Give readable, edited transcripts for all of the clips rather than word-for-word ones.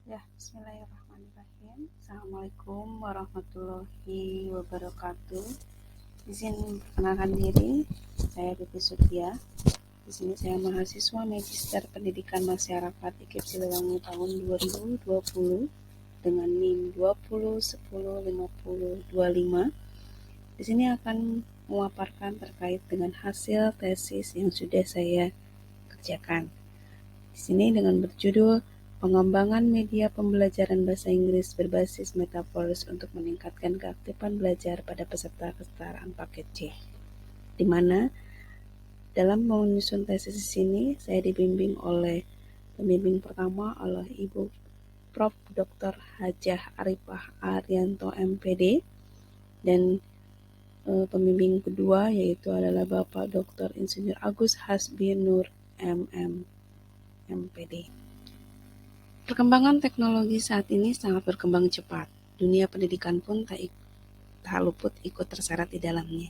Ya, bismillahirrahmanirrahim. Assalamualaikum warahmatullahi wabarakatuh. Izin perkenalkan diri, saya Bibi Sutia. Di sini saya mahasiswa Magister Pendidikan Masyarakat IKIP Siliwangi tahun 2020 dengan NIM 20105025. Di sini akan memaparkan terkait dengan hasil tesis yang sudah saya kerjakan. Di sini dengan berjudul Pengembangan Media Pembelajaran Bahasa Inggris berbasis Metaverse untuk meningkatkan keaktifan belajar pada peserta kesetaraan paket C. Di mana dalam menyusun tesis ini saya dibimbing oleh pembimbing pertama oleh Ibu Prof. Dr. Hajah Arifah Arianto MPD dan pembimbing kedua yaitu adalah Bapak Dr. Insinyur Agus Hasbi Nur MM MPD. Perkembangan teknologi saat ini sangat berkembang cepat. Dunia pendidikan pun tak luput ikut terseret di dalamnya.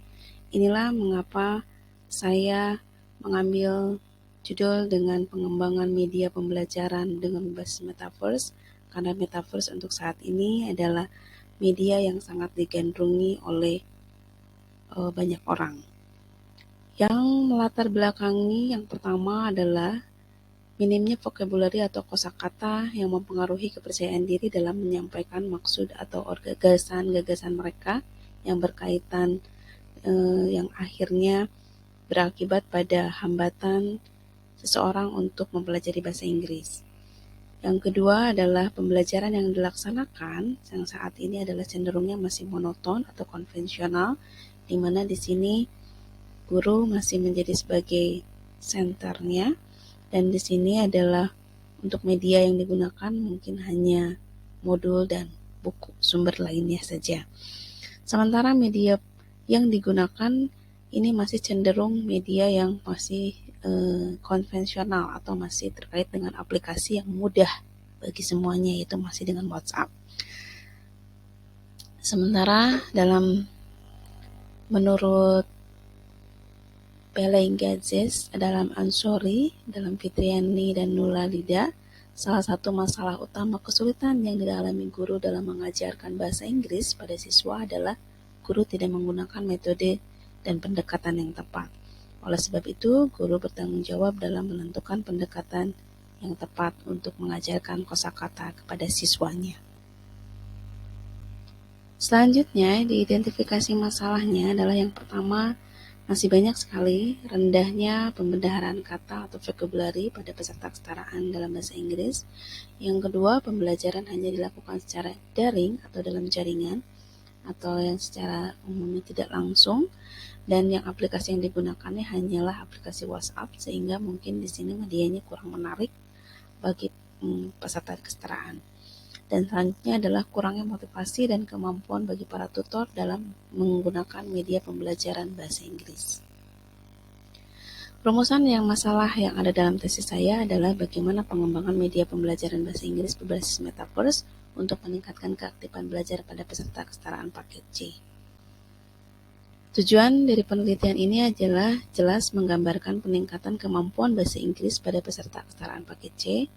Inilah mengapa saya mengambil judul dengan pengembangan media pembelajaran dengan berbasis Metaverse, karena Metaverse untuk saat ini adalah media yang sangat digandrungi oleh banyak orang. Yang melatar belakangi yang pertama adalah minimnya vocabulary atau kosakata yang mempengaruhi kepercayaan diri dalam menyampaikan maksud atau gagasan-gagasan mereka yang berkaitan yang akhirnya berakibat pada hambatan seseorang untuk mempelajari bahasa Inggris. Yang kedua adalah pembelajaran yang dilaksanakan yang saat ini adalah cenderungnya masih monoton atau konvensional, di mana di sini guru masih menjadi sebagai senternya. Dan di sini adalah untuk media yang digunakan mungkin hanya modul dan buku sumber lainnya saja. Sementara media yang digunakan ini masih cenderung media yang masih konvensional atau masih terkait dengan aplikasi yang mudah bagi semuanya, yaitu masih dengan WhatsApp. Sementara menurut Pelengazes dalam Ansori, dalam Fitriani dan Nulalida, salah satu masalah utama kesulitan yang dialami guru dalam mengajarkan bahasa Inggris pada siswa adalah guru tidak menggunakan metode dan pendekatan yang tepat. Oleh sebab itu, guru bertanggung jawab dalam menentukan pendekatan yang tepat untuk mengajarkan kosakata kepada siswanya. Selanjutnya, diidentifikasi masalahnya adalah yang pertama, masih banyak sekali rendahnya pembendaharaan kata atau vocabulary pada peserta kesetaraan dalam bahasa Inggris. Yang kedua, pembelajaran hanya dilakukan secara daring atau dalam jaringan atau yang secara umumnya tidak langsung, dan yang aplikasi yang digunakannya hanyalah aplikasi WhatsApp, sehingga mungkin di sini medianya kurang menarik bagi peserta kesetaraan. Dan selanjutnya adalah kurangnya motivasi dan kemampuan bagi para tutor dalam menggunakan media pembelajaran bahasa Inggris. Rumusan masalah yang ada dalam tesis saya adalah bagaimana pengembangan media pembelajaran bahasa Inggris berbasis Metaverse untuk meningkatkan keaktifan belajar pada peserta kesetaraan paket C. Tujuan dari penelitian ini adalah jelas menggambarkan peningkatan kemampuan bahasa Inggris pada peserta kesetaraan paket C,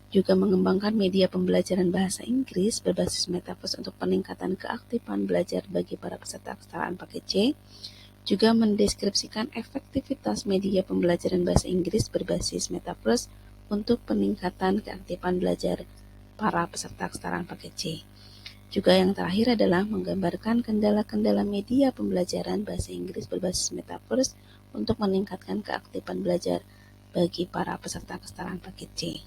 juga mengembangkan media pembelajaran bahasa Inggris berbasis Metaverse untuk peningkatan keaktifan belajar bagi para peserta kesetaraan paket C, juga mendeskripsikan efektivitas media pembelajaran bahasa Inggris berbasis Metaverse untuk peningkatan keaktifan belajar para peserta kesetaraan paket C. Juga yang terakhir adalah menggambarkan kendala-kendala media pembelajaran bahasa Inggris berbasis Metaverse untuk meningkatkan keaktifan belajar bagi para peserta kesetaraan paket C.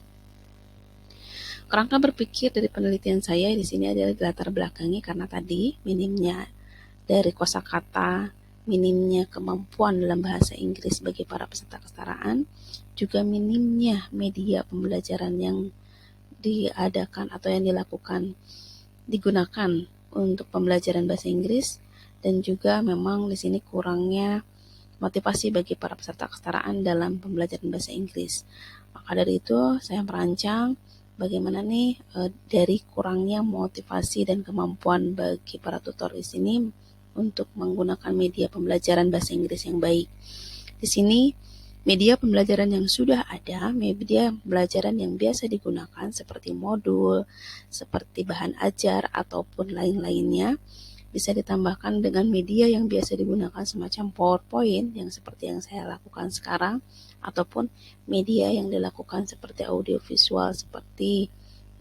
Kerangka berpikir dari penelitian saya di sini adalah latar belakangi karena tadi minimnya dari kosakata, minimnya kemampuan dalam bahasa Inggris bagi para peserta kesetaraan, juga minimnya media pembelajaran yang diadakan atau yang digunakan untuk pembelajaran bahasa Inggris, dan juga memang di sini kurangnya motivasi bagi para peserta kesetaraan dalam pembelajaran bahasa Inggris. Maka dari itu saya merancang bagaimana dari kurangnya motivasi dan kemampuan bagi para tutor di sini untuk menggunakan media pembelajaran bahasa Inggris yang baik. Di sini media pembelajaran yang sudah ada, media pembelajaran yang biasa digunakan seperti modul, seperti bahan ajar, ataupun lain-lainnya, bisa ditambahkan dengan media yang biasa digunakan semacam PowerPoint yang seperti yang saya lakukan sekarang, ataupun media yang dilakukan seperti audiovisual seperti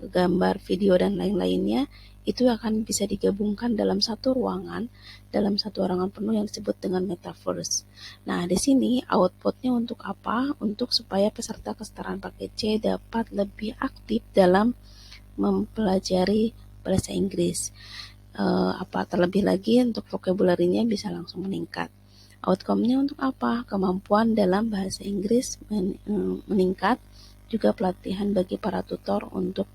gambar, video, dan lain-lainnya, itu akan bisa digabungkan dalam satu ruangan penuh yang disebut dengan metaverse. Nah, di sini outputnya untuk apa? Untuk supaya peserta kesetaraan paket C dapat lebih aktif dalam mempelajari bahasa Inggris. Terlebih lagi untuk vocabulary-nya bisa langsung meningkat. Outcome-nya untuk apa? Kemampuan dalam bahasa Inggris meningkat, juga pelatihan bagi para tutor untuk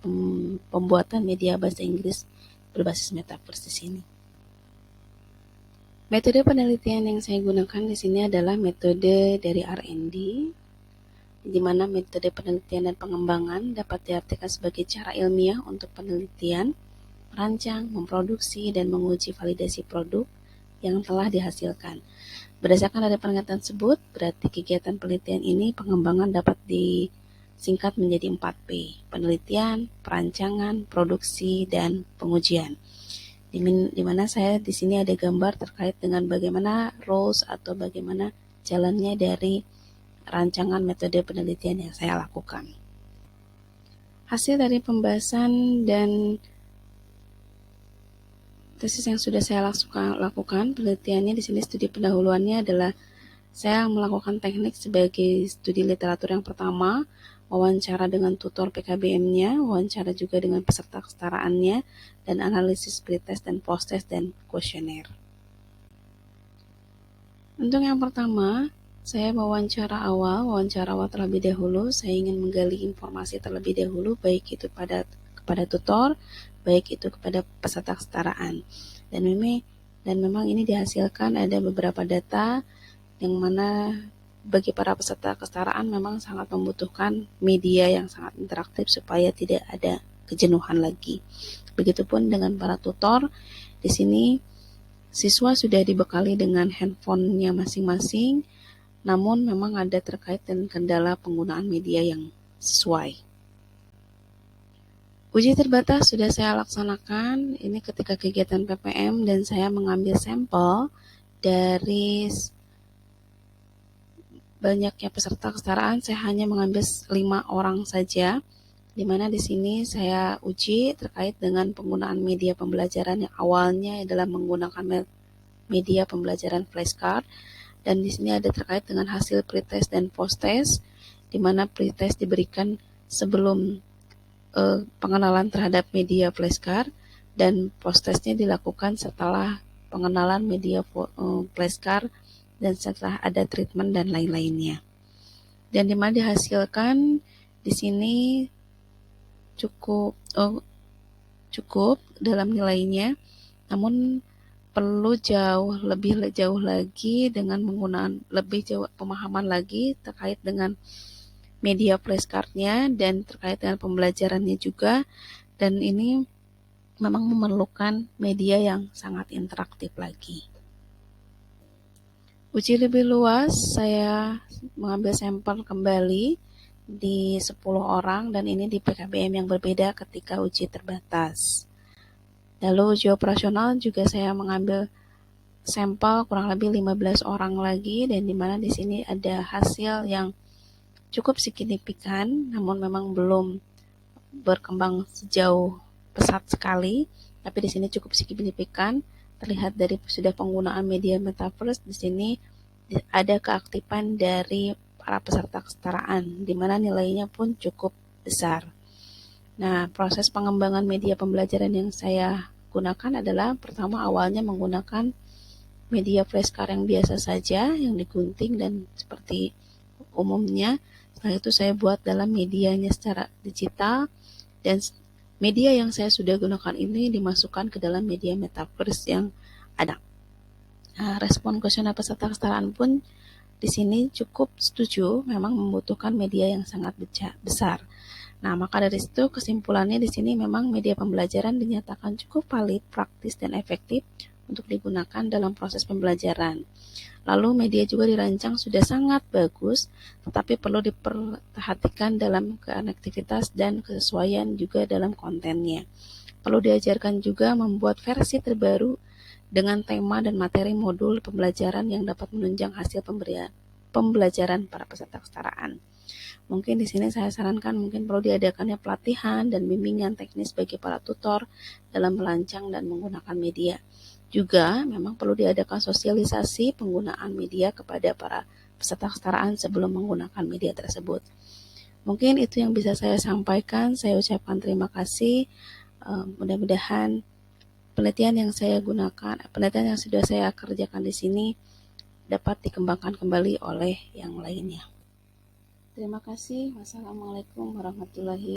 pembuatan media bahasa Inggris berbasis metaverse di sini. Metode penelitian yang saya gunakan di sini adalah metode dari R&D, di mana metode penelitian dan pengembangan dapat diartikan sebagai cara ilmiah untuk penelitian, merancang, memproduksi, dan menguji validasi produk yang telah dihasilkan. Berdasarkan dari pernyataan tersebut, berarti kegiatan penelitian ini pengembangan dapat disingkat menjadi 4P, penelitian, perancangan, produksi, dan pengujian. Di mana saya di sini ada gambar terkait dengan bagaimana rules atau bagaimana jalannya dari rancangan metode penelitian yang saya lakukan. Hasil dari pembahasan dan tesis yang sudah saya lakukan penelitiannya di sini studi pendahuluannya adalah saya melakukan teknik sebagai studi literatur yang pertama, wawancara dengan tutor PKBM-nya, wawancara juga dengan peserta kesetaraannya, dan analisis pretest dan posttest dan kuesioner. Untuk yang pertama, saya wawancara awal terlebih dahulu. Saya ingin menggali informasi terlebih dahulu, baik itu kepada tutor, baik itu kepada peserta kesetaraan. Dan memang ini dihasilkan ada beberapa data yang mana bagi para peserta kesetaraan memang sangat membutuhkan media yang sangat interaktif supaya tidak ada kejenuhan lagi. Begitupun dengan para tutor, di sini siswa sudah dibekali dengan handphonenya masing-masing, namun memang ada terkait dengan kendala penggunaan media yang sesuai. Uji terbatas sudah saya laksanakan, ini ketika kegiatan PPM dan saya mengambil sampel dari banyaknya peserta kesetaraan, saya hanya mengambil 5 orang saja, di mana di sini saya uji terkait dengan penggunaan media pembelajaran yang awalnya adalah menggunakan media pembelajaran flashcard, dan di sini ada terkait dengan hasil pretest dan posttest, di mana pretest diberikan sebelum pengenalan terhadap media flashcard, dan posttestnya dilakukan setelah pengenalan media flashcard dan setelah ada treatment dan lain-lainnya. Dan di mana dihasilkan di sini cukup dalam nilainya, namun perlu lebih jauh lagi dengan menggunakan pemahaman lagi terkait dengan media flashcard-nya dan terkait dengan pembelajarannya juga, dan ini memang memerlukan media yang sangat interaktif lagi. Uji lebih luas, saya mengambil sampel kembali di 10 orang, dan ini di PKBM yang berbeda ketika uji terbatas. Lalu uji operasional juga saya mengambil sampel kurang lebih 15 orang lagi, dan dimana di sini ada hasil yang cukup signifikan, namun memang belum berkembang sejauh pesat sekali, tapi di sini cukup signifikan. Terlihat dari sudah penggunaan media metaverse, di sini ada keaktifan dari para peserta kesetaraan, di mana nilainya pun cukup besar. Nah, proses pengembangan media pembelajaran yang saya gunakan adalah pertama awalnya menggunakan media flashcard yang biasa saja, yang digunting dan seperti umumnya. Setelah itu saya buat dalam medianya secara digital, dan media yang saya sudah gunakan ini dimasukkan ke dalam media metaverse yang ada. Nah, respon kuesioner peserta kesetaraan pun di sini cukup setuju, memang membutuhkan media yang sangat besar. Nah, maka dari situ kesimpulannya di sini memang media pembelajaran dinyatakan cukup valid, praktis, dan efektif untuk digunakan dalam proses pembelajaran. Lalu media juga dirancang sudah sangat bagus, tetapi perlu diperhatikan dalam konektivitas dan kesesuaian juga dalam kontennya. Perlu diajarkan juga membuat versi terbaru dengan tema dan materi modul pembelajaran yang dapat menunjang hasil pembelajaran para peserta kesetaraan. Mungkin di sini saya sarankan mungkin perlu diadakannya pelatihan dan bimbingan teknis bagi para tutor dalam merancang dan menggunakan media. Juga memang perlu diadakan sosialisasi penggunaan media kepada para peserta kesetaraan sebelum menggunakan media tersebut. Mungkin itu yang bisa saya sampaikan. Saya ucapkan terima kasih. Mudah-mudahan penelitian yang sudah saya kerjakan di sini dapat dikembangkan kembali oleh yang lainnya. Terima kasih. Wassalamualaikum warahmatullahi wabarakatuh.